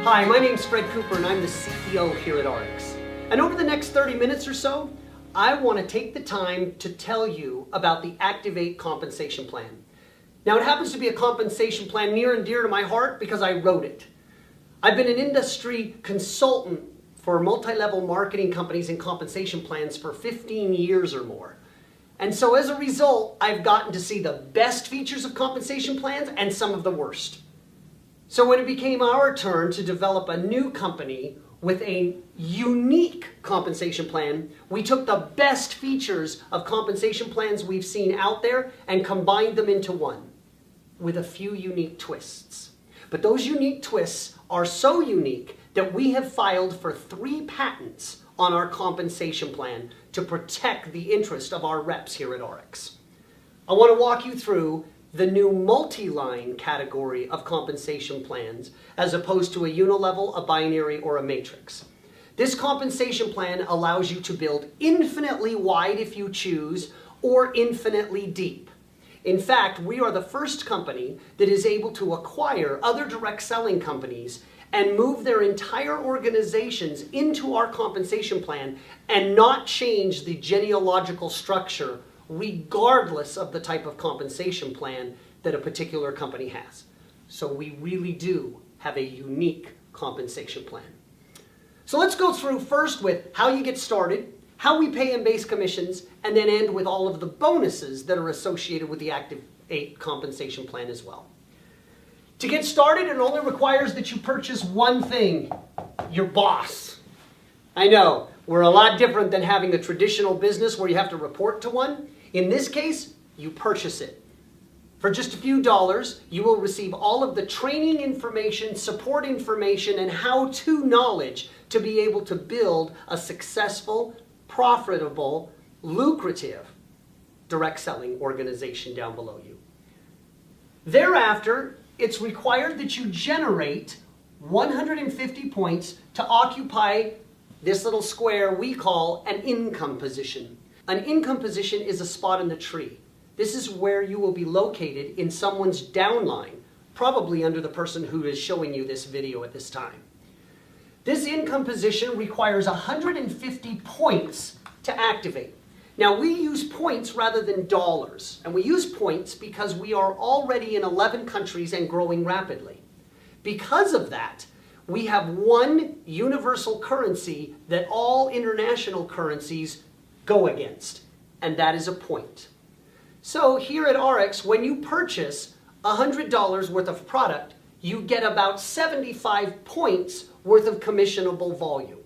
Hi, my name's Fred Cooper and I'm the CEO here at ARIIX. And over the next 30 minutes or so, I want to take the time to tell you about the Activate compensation plan. Now, it happens to be a compensation plan near and dear to my heart because I wrote it. I've been an industry consultant for multi-level marketing companies and compensation plans for 15 years or more. And so as a result, I've gotten to see the best features of compensation plans and some of the worst. So when it became our turn to develop a new company with a unique compensation plan, we took the best features of compensation plans we've seen out there and combined them into one with a few unique twists. But those unique twists are so unique that we have filed for 3 patents on our compensation plan to protect the interest of our reps here at ARIIX. I want to walk you through the new multi-line category of compensation plans as opposed to a unilevel, a binary, or a matrix. This compensation plan allows you to build infinitely wide if you choose, or infinitely deep. In fact, we are the first company that is able to acquire other direct selling companies and move their entire organizations into our compensation plan and not change the genealogical structure regardless of the type of compensation plan that a particular company has. So we really do have a unique compensation plan. So let's go through first with how you get started, how we pay and base commissions, and then end with all of the bonuses that are associated with the Activate compensation plan as well. To get started, it only requires that you purchase one thing: your boss. I know, we're a lot different than having a traditional business where you have to report to one. In this case, you purchase it. For just a few dollars, you will receive all of the training information, support information, and how-to knowledge to be able to build a successful, profitable, lucrative direct selling organization down below you. Thereafter, it's required that you generate 150 points to occupy this little square we call an income position. An income position is a spot in the tree. This is where you will be located in someone's downline, probably under the person who is showing you this video at this time. This income position requires 150 points to activate. Now, we use points rather than dollars, and we use points because we are already in 11 countries and growing rapidly. Because of that, we have one universal currency that all international currencies go against, and that is a point. So here at ARIIX, when you purchase $100 worth of product, you get about 75 points worth of commissionable volume.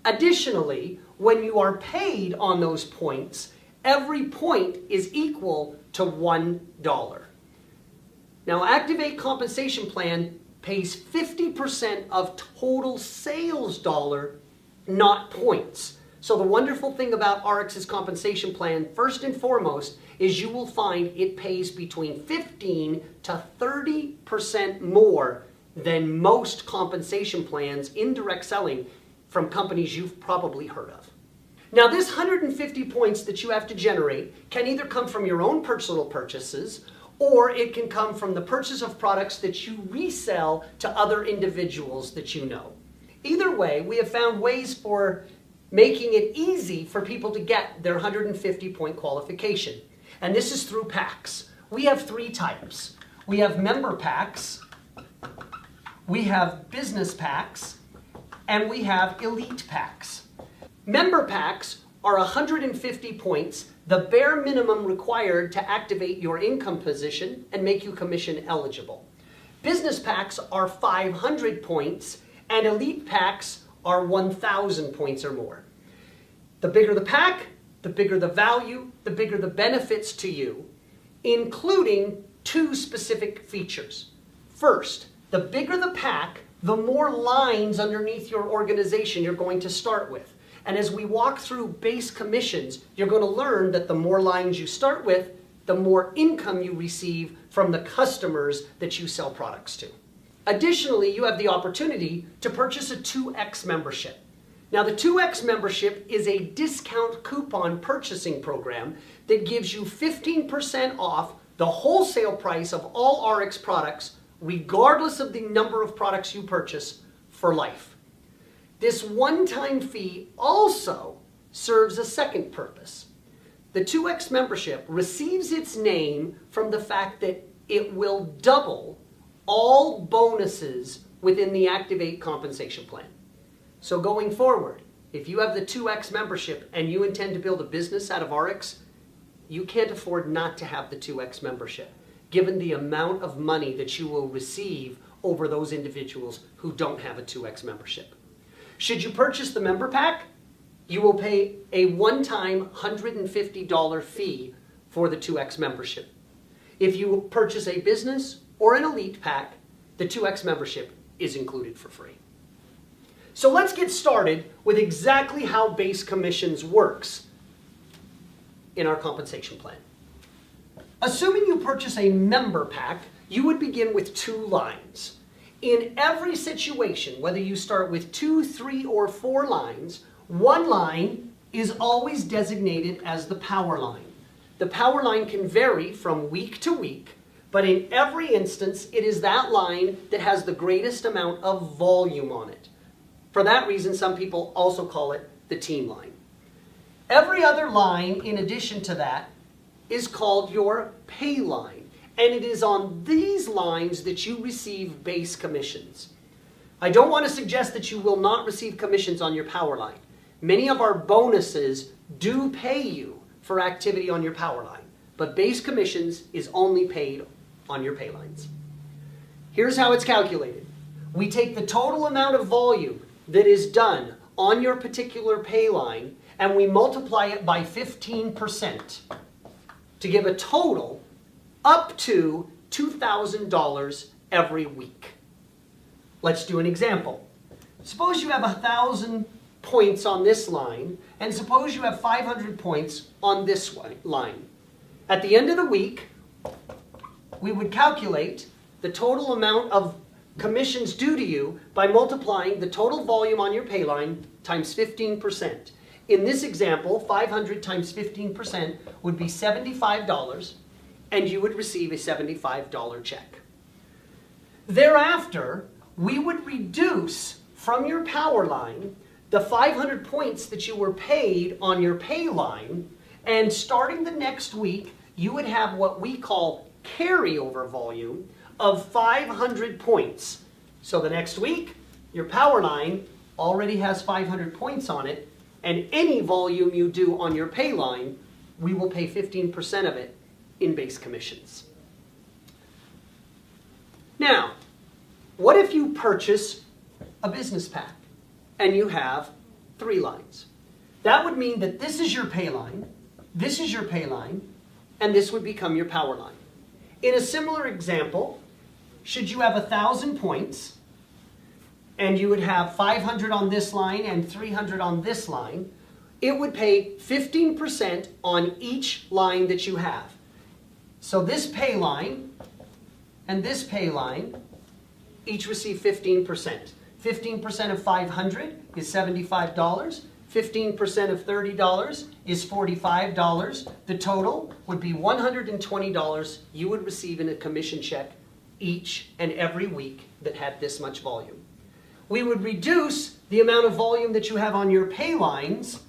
Additionally, when you are paid on those points, every point is equal to $1. Now, Activate compensation plan pays 50% of total sales dollar, not points. So the wonderful thing about ARIIX's compensation plan, first and foremost, is you will find it pays between 15 to 30% more than most compensation plans in direct selling from companies you've probably heard of. Now, this 150 points that you have to generate can either come from your own personal purchases, or it can come from the purchase of products that you resell to other individuals that you know. Either way, we have found ways for making it easy for people to get their 150 point qualification. And this is through packs. We have 3 types. We have member packs, we have business packs, and we have elite packs. Member packs are 150 points, the bare minimum required to activate your income position and make you commission eligible. Business packs are 500 points, and elite packs are 1,000 points or more. The bigger the pack, the bigger the value, the bigger the benefits to you, including 2 specific features. First, the bigger the pack, the more lines underneath your organization you're going to start with. And as we walk through base commissions, you're going to learn that the more lines you start with, the more income you receive from the customers that you sell products to. Additionally, you have the opportunity to purchase a 2X membership. Now, the 2X membership is a discount coupon purchasing program that gives you 15% off the wholesale price of all ARIIX products, regardless of the number of products you purchase, for life. This one-time fee also serves a second purpose. The 2X membership receives its name from the fact that it will double all bonuses within the Activate compensation plan. So going forward, if you have the 2X membership and you intend to build a business out of ARIIX, you can't afford not to have the 2X membership, given the amount of money that you will receive over those individuals who don't have a 2X membership. Should you purchase the member pack, you will pay a one-time $150 fee for the 2X membership. If you purchase a business or an elite pack, the 2X membership is included for free. So let's get started with exactly how base commissions works in our compensation plan. Assuming you purchase a member pack, you would begin with 2 lines. In every situation, whether you start with 2, 3, or 4 lines, one line is always designated as the power line. The power line can vary from week to week, but in every instance, it is that line that has the greatest amount of volume on it. For that reason, some people also call it the team line. Every other line, in addition to that, is called your pay line, and it is on these lines that you receive base commissions. I don't want to suggest that you will not receive commissions on your power line. Many of our bonuses do pay you for activity on your power line, but base commissions is only paid on your pay lines. Here's how it's calculated. We take the total amount of volume that is done on your particular pay line and we multiply it by 15% to give a total up to $2,000 every week. Let's do an example. Suppose you have 1,000 points on this line, and suppose you have 500 points on this line. At the end of the week, we would calculate the total amount of commissions due to you by multiplying the total volume on your pay line times 15%. In this example, 500 times 15% would be $75, and you would receive a $75 check. Thereafter, we would reduce from your power line the 500 points that you were paid on your pay line, and starting the next week, you would have what we call carryover volume of 500 points. So the next week, your power line already has 500 points on it, and any volume you do on your pay line, we will pay 15% of it in base commissions. Now, what if you purchase a business pack and you have 3 lines? That would mean that this is your pay line, this is your pay line, and this would become your power line. In a similar example, should you have 1,000 points, and you would have 500 on this line and 300 on this line, it would pay 15% on each line that you have. So this pay line and this pay line each receive 15%. 15% of 500 is $75. 15% of $30 is $45. The total would be $120 you would receive in a commission check each and every week that had this much volume. We would reduce the amount of volume that you have on your pay lines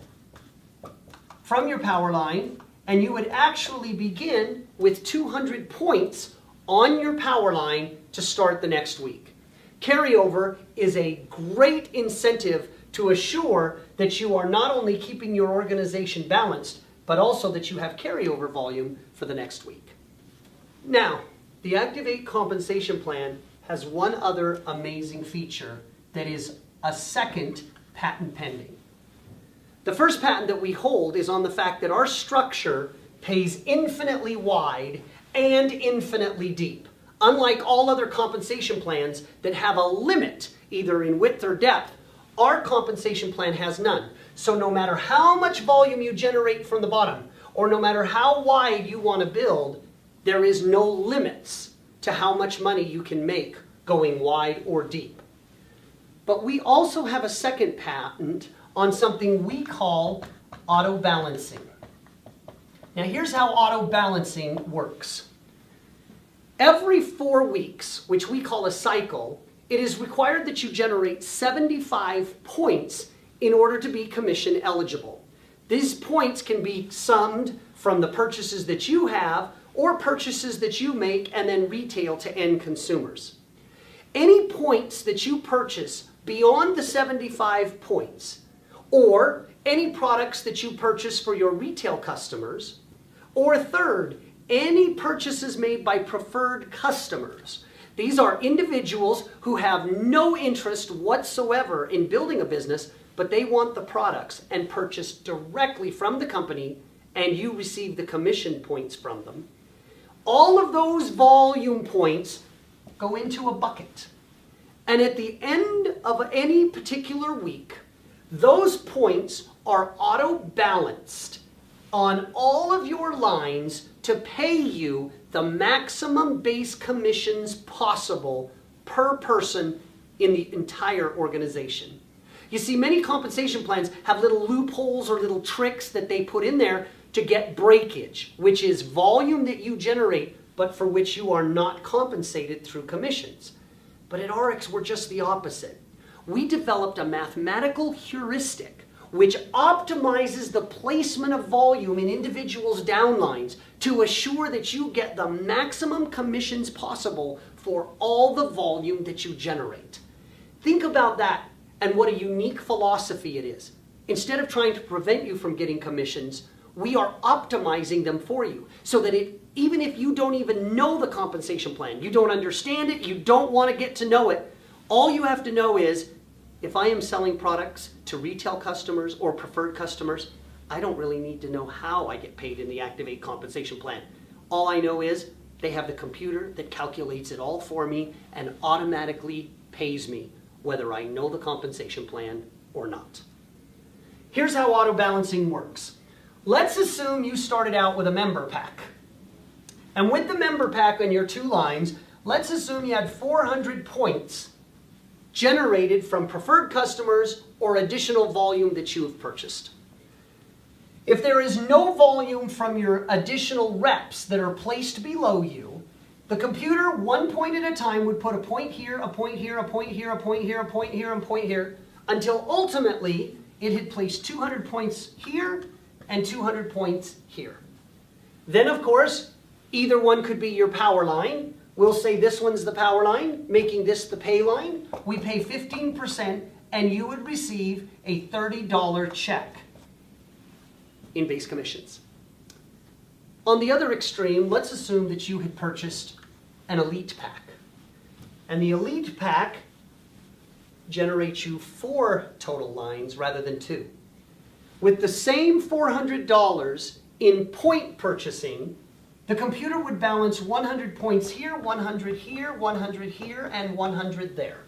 from your power line, and you would actually begin with 200 points on your power line to start the next week. Carryover is a great incentive to assure that you are not only keeping your organization balanced, but also that you have carryover volume for the next week. Now, the Activate compensation plan has one other amazing feature that is a second patent pending. The first patent that we hold is on the fact that our structure pays infinitely wide and infinitely deep. Unlike all other compensation plans that have a limit, either in width or depth, our compensation plan has none. So no matter how much volume you generate from the bottom, or no matter how wide you want to build, there is no limits to how much money you can make going wide or deep. But we also have a second patent on something we call auto balancing. Now here's how auto balancing works. Every 4 weeks, which we call a cycle, it is required that you generate 75 points in order to be commission eligible. These points can be summed from the purchases that you have or purchases that you make and then retail to end consumers. Any points that you purchase beyond the 75 points, or any products that you purchase for your retail customers, or third, any purchases made by preferred customers. These are individuals who have no interest whatsoever in building a business, but they want the products and purchase directly from the company, and you receive the commission points from them. All of those volume points go into a bucket. And at the end of any particular week, those points are auto-balanced on all of your lines to pay you the maximum base commissions possible per person in the entire organization. You see, many compensation plans have little loopholes or little tricks that they put in there to get breakage, which is volume that you generate, but for which you are not compensated through commissions. But at ARIIX, we're just the opposite. We developed a mathematical heuristic which optimizes the placement of volume in individuals' downlines to assure that you get the maximum commissions possible for all the volume that you generate. Think about that and what a unique philosophy it is. Instead of trying to prevent you from getting commissions, we are optimizing them for you so that even if you don't even know the compensation plan, you don't understand it, you don't want to get to know it, all you have to know is, if I am selling products to retail customers or preferred customers, I don't really need to know how I get paid in the Activate compensation plan. All I know is they have the computer that calculates it all for me and automatically pays me, whether I know the compensation plan or not. Here's how auto balancing works. Let's assume you started out with a member pack. And with the member pack on your two lines, let's assume you had 400 points generated from preferred customers or additional volume that you have purchased. If there is no volume from your additional reps that are placed below you, the computer, 1 point at a time, would put a point here, a point here, a point here, a point here, a point here, and a point here, until ultimately it had placed 200 points here and 200 points here. Then, of course, either one could be your power line. We'll say this one's the power line, making this the pay line. We pay 15%, and you would receive a $30 check in base commissions. On the other extreme, let's assume that you had purchased an Elite pack. And the Elite pack generates you 4 total lines rather than 2. With the same $400 in point purchasing, the computer would balance 100 points here, 100 here, 100 here, and 100 there.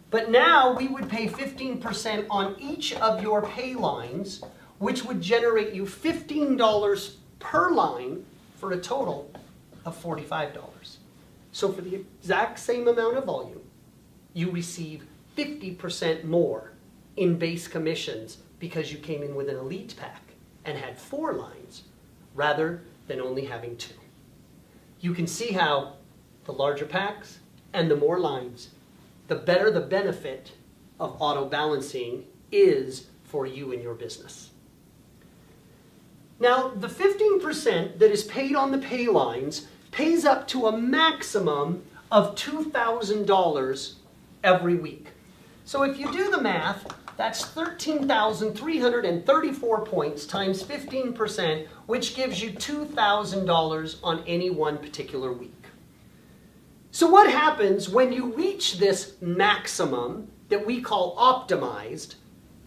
But now we would pay 15% on each of your pay lines, which would generate you $15 per line for a total of $45. So for the exact same amount of volume, you receive 50% more in base commissions because you came in with an Elite pack and had 4 lines rather than only having 2. You can see how the larger packs and the more lines, the better the benefit of auto balancing is for you and your business. Now, the 15% that is paid on the pay lines pays up to a maximum of $2,000 every week. So if you do the math, that's 13,334 points times 15%, which gives you $2,000 on any one particular week. So what happens when you reach this maximum that we call optimized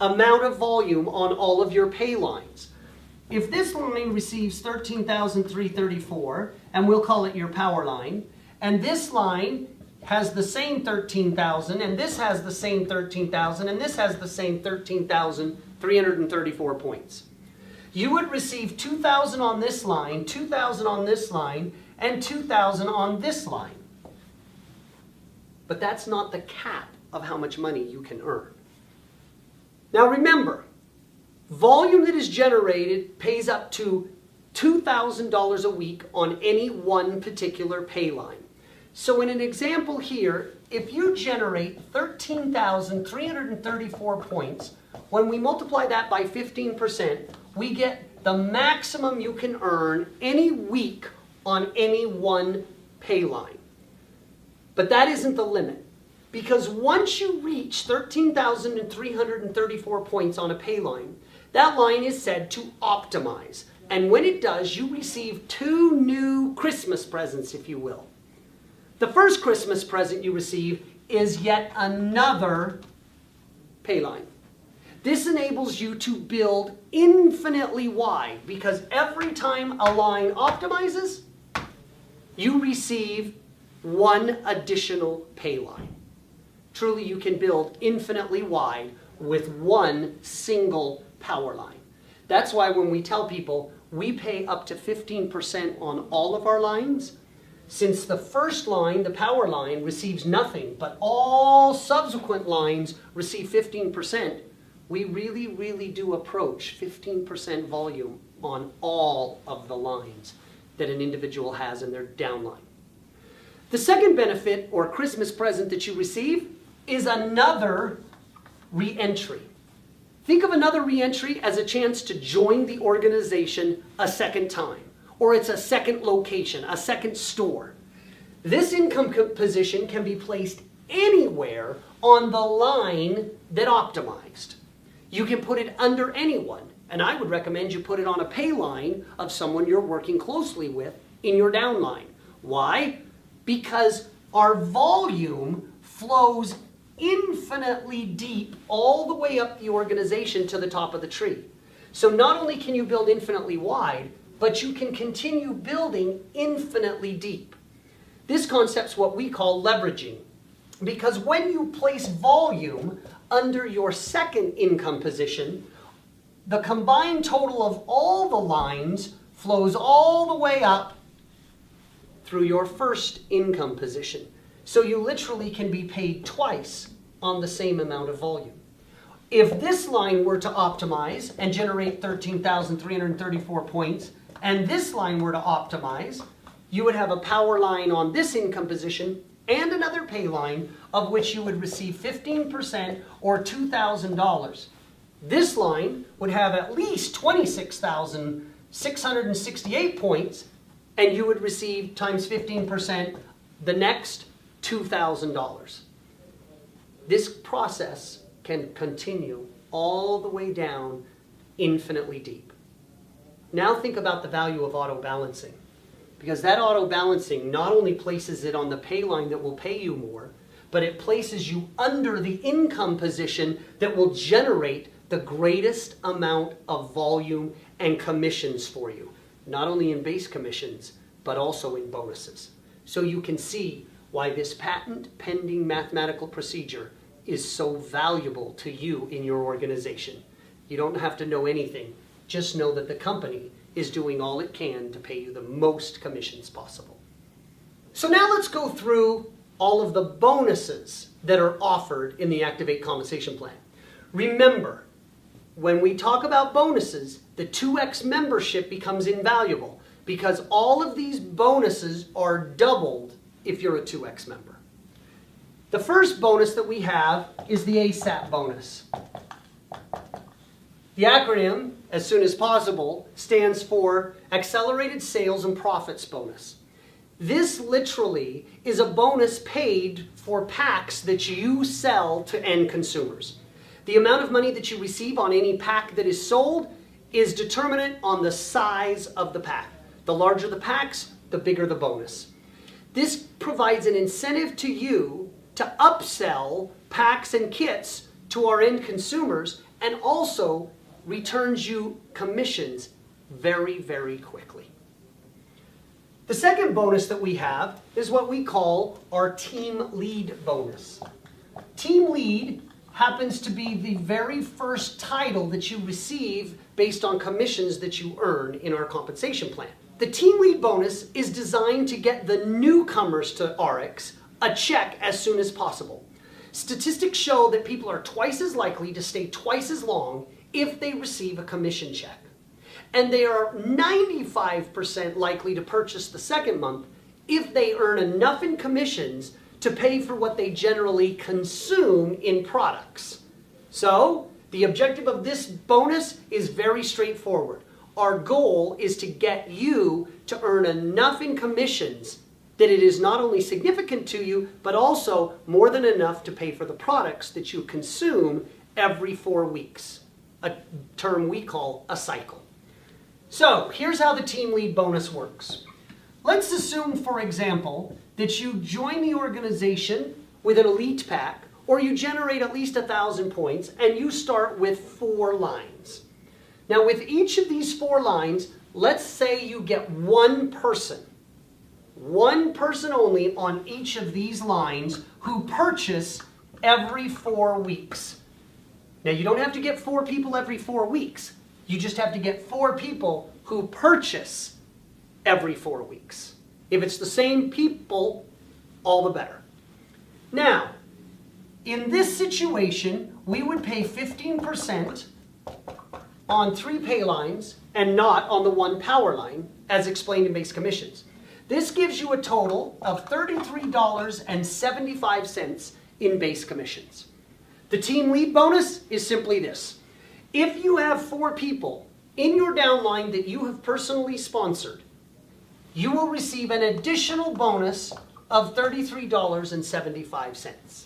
amount of volume on all of your pay lines? If this line receives 13,334, and we'll call it your power line, and this line has the same 13,000, and this has the same 13,000, and this has the same 13,334 points, you would receive 2,000 on this line, 2,000 on this line, and 2,000 on this line. But that's not the cap of how much money you can earn. Now remember, volume that is generated pays up to $2,000 a week on any one particular pay line. So in an example here, if you generate 13,334 points, when we multiply that by 15%, we get the maximum you can earn any week on any one pay line. But that isn't the limit, because once you reach 13,334 points on a pay line, that line is said to optimize. And when it does, you receive 2 new Christmas presents, if you will. The first Christmas present you receive is yet another pay line. This enables you to build infinitely wide, because every time a line optimizes, you receive 1 additional pay line. Truly, you can build infinitely wide with 1 single power line. That's why when we tell people we pay up to 15% on all of our lines, since the first line, the power line, receives nothing, but all subsequent lines receive 15%, we really do approach 15% volume on all of the lines that an individual has in their downline. The second benefit or Christmas present that you receive is another re-entry. Think of another re-entry as a chance to join the organization a second time, or it's a second location, a second store. This income position can be placed anywhere on the line that optimized. You can put it under anyone, and I would recommend you put it on a pay line of someone you're working closely with in your downline. Why? Because our volume flows infinitely deep all the way up the organization to the top of the tree. So not only can you build infinitely wide, but you can continue building infinitely deep. This concept's what we call leveraging, because when you place volume under your second income position, the combined total of all the lines flows all the way up through your first income position. So you literally can be paid twice on the same amount of volume. If this line were to optimize and generate 13,334 points, and this line were to optimize, you would have a power line on this income position and another pay line of which you would receive 15% or $2,000. This line would have at least 26,668 points, and you would receive times 15% the next $2,000. This process can continue all the way down infinitely deep. Now think about the value of auto balancing, because that auto balancing not only places it on the pay line that will pay you more, but it places you under the income position that will generate the greatest amount of volume and commissions for you, not only in base commissions, but also in bonuses. So you can see why this patent pending mathematical procedure is so valuable to you in your organization. You don't have to know anything. Just know that the company is doing all it can to pay you the most commissions possible. So now let's go through all of the bonuses that are offered in the Activate Compensation Plan. Remember, when we talk about bonuses, the 2X membership becomes invaluable because all of these bonuses are doubled if you're a 2X member. The first bonus that we have is the ASAP bonus. The acronym, as soon as possible, stands for Accelerated Sales and Profits Bonus. This literally is a bonus paid for packs that you sell to end consumers. The amount of money that you receive on any pack that is sold is determinant on the size of the pack. The larger the packs, the bigger the bonus. This provides an incentive to you to upsell packs and kits to our end consumers, and also returns you commissions very, very quickly. The second bonus that we have is what we call our Team Lead bonus. Team Lead happens to be the very first title that you receive based on commissions that you earn in our compensation plan. The Team Lead bonus is designed to get the newcomers to ARIIX a check as soon as possible. Statistics show that people are twice as likely to stay twice as long if they receive a commission check. And they are 95% likely to purchase the second month if they earn enough in commissions to pay for what they generally consume in products. So, the objective of this bonus is very straightforward. Our goal is to get you to earn enough in commissions that it is not only significant to you, but also more than enough to pay for the products that you consume every 4 weeks, a term we call a cycle. So, here's how the team lead bonus works. Let's assume, for example, that you join the organization with an elite pack, or you generate at least 1,000 points, and you start with 4 lines. Now, with each of these 4 lines, let's say you get one person only on each of these lines who purchase every 4 weeks. Now, you don't have to get 4 people every 4 weeks. You just have to get 4 people who purchase every 4 weeks. If it's the same people, all the better. Now, in this situation, we would pay 15% on 3 pay lines and not on the 1 power line, as explained in base commissions. This gives you a total of $33.75 in base commissions. The team lead bonus is simply this. If you have 4 people in your downline that you have personally sponsored, you will receive an additional bonus of $33.75.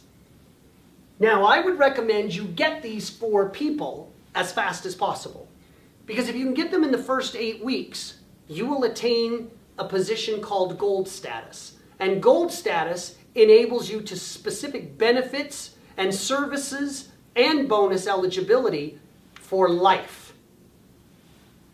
Now, I would recommend you get these 4 people as fast as possible, because if you can get them in the first 8 weeks, you will attain a position called gold status. And gold status enables you to specific benefits and services and bonus eligibility for life.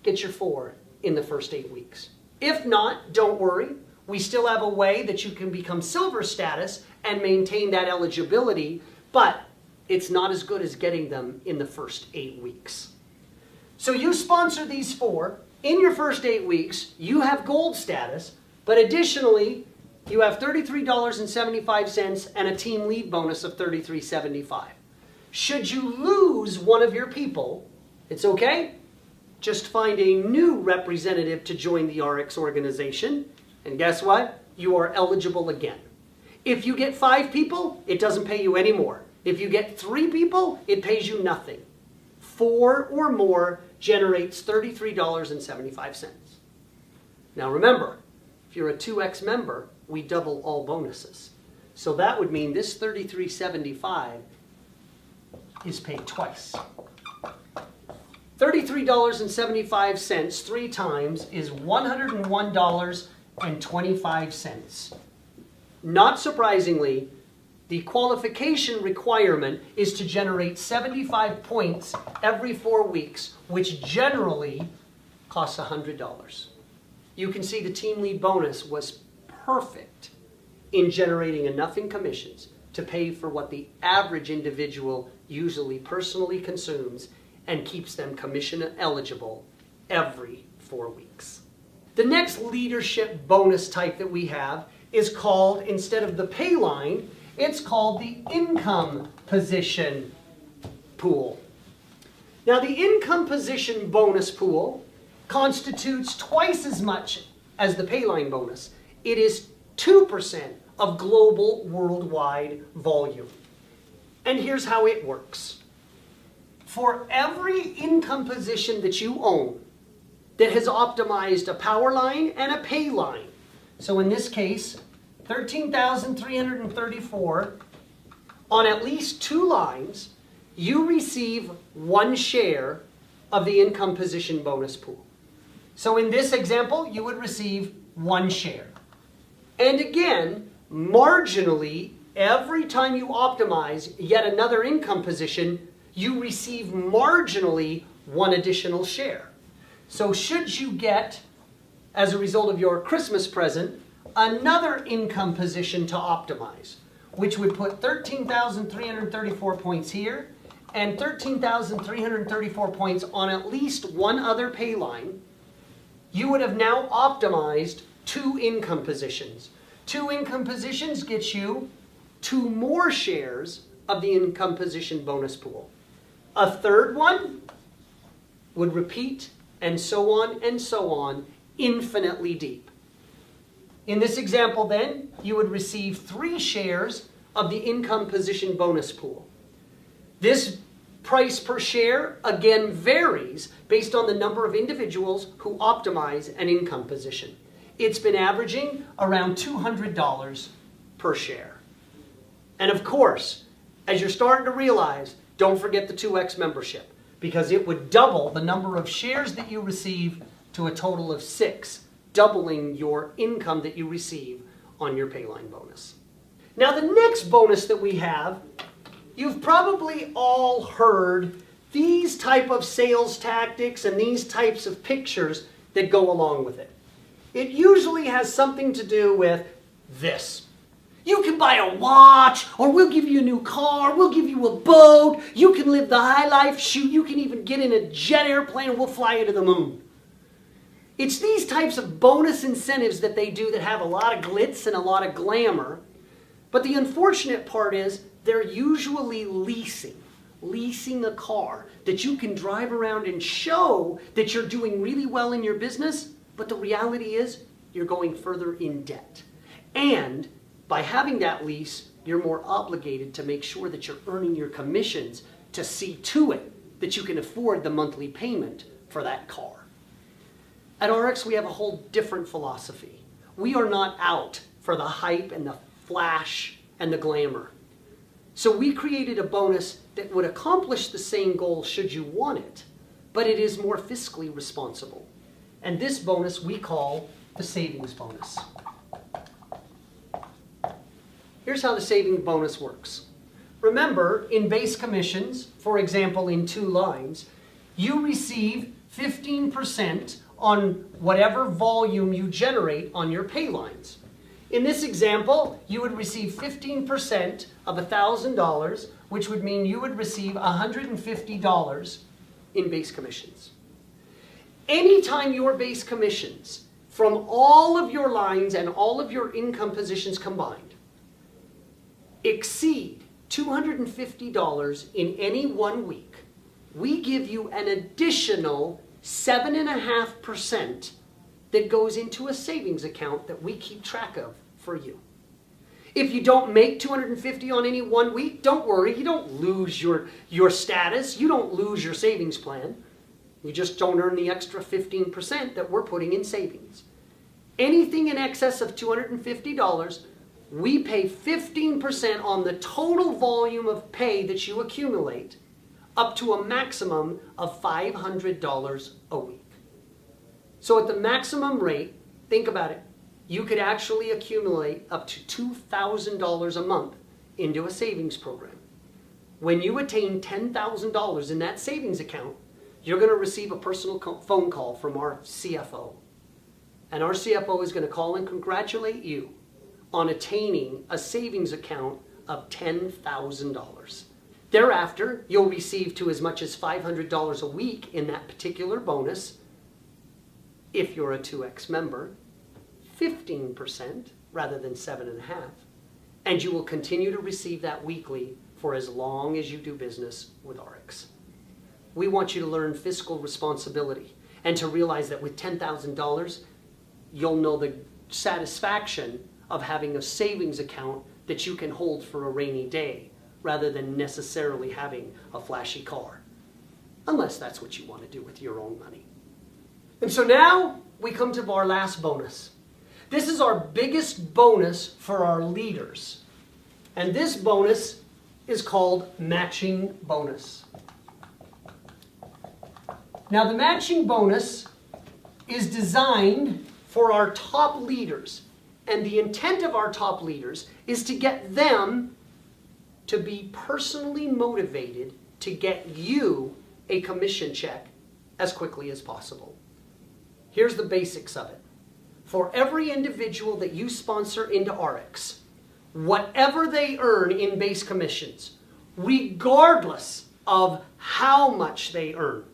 Get your 4 in the first 8 weeks. If not, don't worry. We still have a way that you can become silver status and maintain that eligibility, but it's not as good as getting them in the first 8 weeks. So you sponsor these 4. In your first 8 weeks, you have gold status, but additionally, you have $33.75 and a team lead bonus of $33.75. Should you lose one of your people, it's okay. Just find a new representative to join the ARIIX organization, and guess what? You are eligible again. If you get 5 people, it doesn't pay you any more. If you get 3 people, it pays you nothing. 4 or more generates $33.75. Now remember, if you're a 2X member, we double all bonuses. So that would mean this $33.75 is paid twice. $33.75 3 times is $101.25. Not surprisingly, the qualification requirement is to generate 75 points every 4 weeks, which generally costs $100. You can see the team lead bonus was perfect in generating enough in commissions to pay for what the average individual usually personally consumes and keeps them commission eligible every 4 weeks. The next leadership bonus type that we have is called, instead of the pay line, it's called the income position pool. Now, the income position bonus pool constitutes twice as much as the pay line bonus. It is 2% of global worldwide volume. And here's how it works. For every income position that you own that has optimized a power line and a pay line, so in this case, 13,334 on at least 2 lines, you receive 1 share of the income position bonus pool. So in this example, you would receive 1 share. And again, marginally, every time you optimize yet another income position, you receive marginally 1 additional share. So should you get, as a result of your Christmas present, another income position to optimize, which would put 13,334 points here and 13,334 points on at least 1 other pay line, you would have now optimized 2 income positions. 2 income positions get you 2 more shares of the income position bonus pool. A third one would repeat, and so on, infinitely deep. In this example then, you would receive 3 shares of the income position bonus pool. This price per share again varies based on the number of individuals who optimize an income position. It's been averaging around $200 per share. And of course, as you're starting to realize, don't forget the 2X membership, because it would double the number of shares that you receive to a total of 6, doubling your income that you receive on your Payline bonus. Now the next bonus that we have, you've probably all heard these type of sales tactics and these types of pictures that go along with it. It usually has something to do with this. You can buy a watch, or we'll give you a new car, we'll give you a boat, you can live the high life, shoot, you can even get in a jet airplane and we'll fly you to the moon. It's these types of bonus incentives that they do that have a lot of glitz and a lot of glamour. But the unfortunate part is they're usually leasing a car that you can drive around and show that you're doing really well in your business, but the reality is you're going further in debt. And by having that lease, you're more obligated to make sure that you're earning your commissions to see to it that you can afford the monthly payment for that car. At ARIIX, we have a whole different philosophy. We are not out for the hype and the flash and the glamour. So we created a bonus that would accomplish the same goal should you want it, but it is more fiscally responsible. And this bonus we call the savings bonus. Here's how the savings bonus works. Remember, in base commissions, for example in 2 lines, you receive 15% on whatever volume you generate on your pay lines. In this example, you would receive 15% of $1,000, which would mean you would receive $150 in base commissions. Anytime your base commissions from all of your lines and all of your income positions combined exceed $250 in any 1 week, we give you an additional 7.5% that goes into a savings account that we keep track of for you. If you don't make $250 on any 1 week, don't worry, you don't lose your status, you don't lose your savings plan. You just don't earn the extra 15% that we're putting in savings. Anything in excess of $250, we pay 15% on the total volume of pay that you accumulate, up to a maximum of $500 a week. So at the maximum rate, think about it, you could actually accumulate up to $2,000 a month into a savings program. When you attain $10,000 in that savings account, you're going to receive a personal phone call from our CFO. And our CFO is going to call and congratulate you on attaining a savings account of $10,000. Thereafter, you'll receive to as much as $500 a week in that particular bonus. If you're a 2X member, 15% rather than 7.5%. And you will continue to receive that weekly for as long as you do business with ARIIX. We want you to learn fiscal responsibility and to realize that with $10,000, you'll know the satisfaction of having a savings account that you can hold for a rainy day rather than necessarily having a flashy car, unless that's what you want to do with your own money. And so now we come to our last bonus. This is our biggest bonus for our leaders. And this bonus is called matching bonus. Now the matching bonus is designed for our top leaders. And the intent of our top leaders is to get them to be personally motivated to get you a commission check as quickly as possible. Here's the basics of it. For every individual that you sponsor into ARIIX, whatever they earn in base commissions, regardless of how much they earn,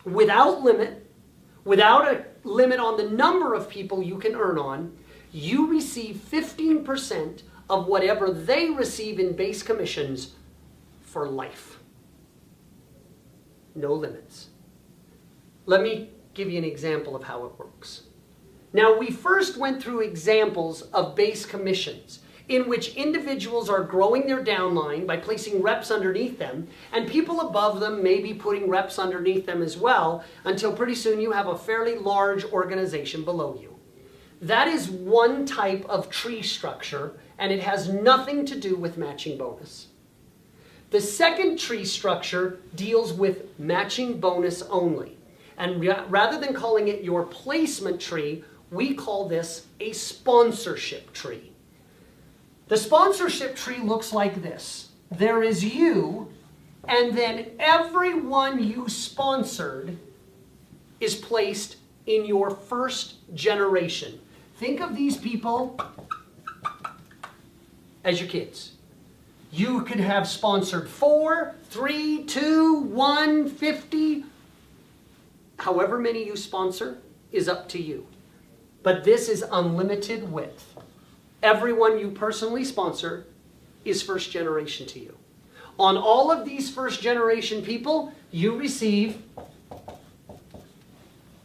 without a limit on the number of people you can earn on, you receive 15% of whatever they receive in base commissions for life. No limits. Let me give you an example of how it works. Now, we first went through examples of base commissions in which individuals are growing their downline by placing reps underneath them, and people above them may be putting reps underneath them as well, until pretty soon you have a fairly large organization below you. That is one type of tree structure, and it has nothing to do with matching bonus. The second tree structure deals with matching bonus only. And rather than calling it your placement tree, we call this a sponsorship tree. The sponsorship tree looks like this. There is you, and then everyone you sponsored is placed in your first generation. Think of these people as your kids. You could have sponsored 4, 3, 2, 1, 50. However many you sponsor is up to you. But this is unlimited width. Everyone you personally sponsor is first generation to you. On all of these first generation people, you receive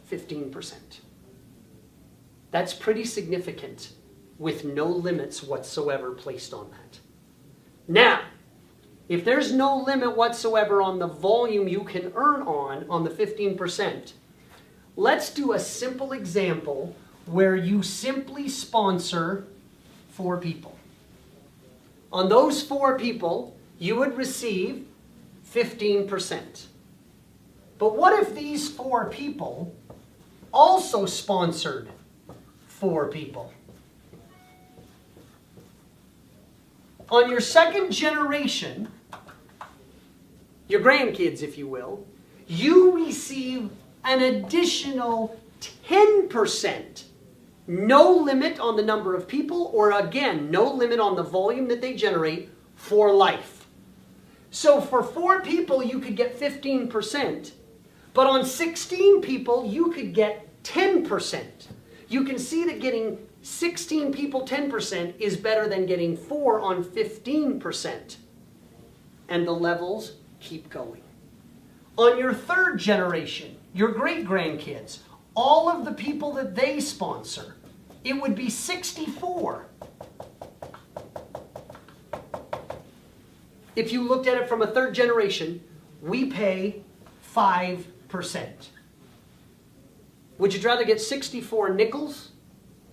15%. That's pretty significant with no limits whatsoever placed on that. Now, if there's no limit whatsoever on the volume you can earn on the 15%, let's do a simple example where you simply sponsor 4 people. On those 4 people, you would receive 15%. But what if these 4 people also sponsored 4 people? On your second generation, your grandkids, if you will, you receive an additional 10%. No limit on the number of people, or again, no limit on the volume that they generate for life. So for 4 people, you could get 15%, but on 16 people, you could get 10%. You can see that getting 16 people 10% is better than getting 4 on 15%. And the levels keep going. On your third generation, your great-grandkids, all of the people that they sponsor, it would be 64. If you looked at it from a third generation, we pay 5%. Would you rather get 64 nickels,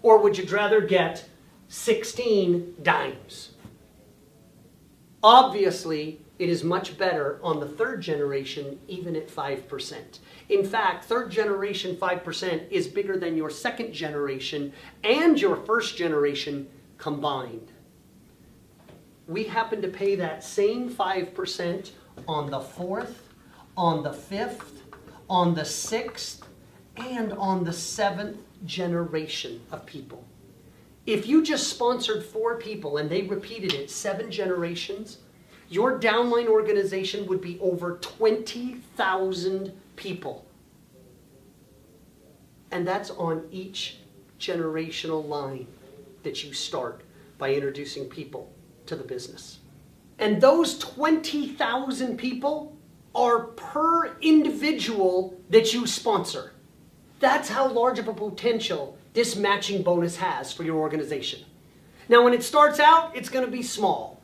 or would you rather get 16 dimes? Obviously, it is much better on the third generation, even at 5%. In fact, third generation 5% is bigger than your second generation and your first generation combined. We happen to pay that same 5% on the 4th, on the 5th, on the 6th, and on the 7th generation of people. If you just sponsored 4 people and they repeated it 7 generations, your downline organization would be over 20,000 people. And that's on each generational line that you start by introducing people to the business. And those 20,000 people are per individual that you sponsor. That's how large of a potential this matching bonus has for your organization. Now, when it starts out, it's going to be small.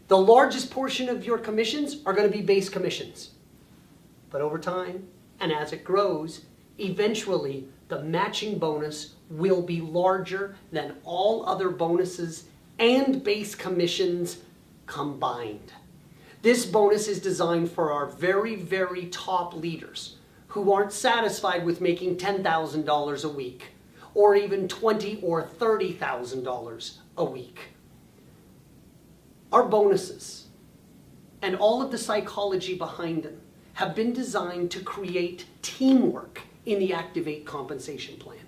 The largest portion of your commissions are going to be base commissions. But over time, and as it grows, eventually the matching bonus will be larger than all other bonuses and base commissions combined. This bonus is designed for our very, very top leaders who aren't satisfied with making $10,000 a week, or even $20,000 or $30,000 a week. Our bonuses and all of the psychology behind them have been designed to create teamwork in the Activate compensation plan.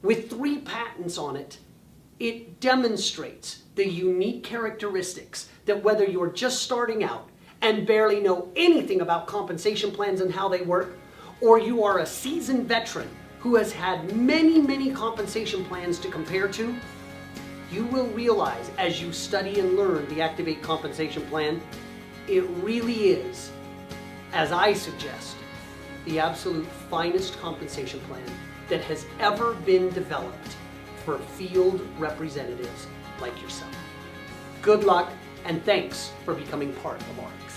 With 3 patents on it, it demonstrates the unique characteristics that whether you're just starting out and barely know anything about compensation plans and how they work, or you are a seasoned veteran who has had many, many compensation plans to compare to, you will realize as you study and learn the Activate compensation plan, it really is, as I suggest, the absolute finest compensation plan that has ever been developed for field representatives like yourself. Good luck, and thanks for becoming part of ARIIX.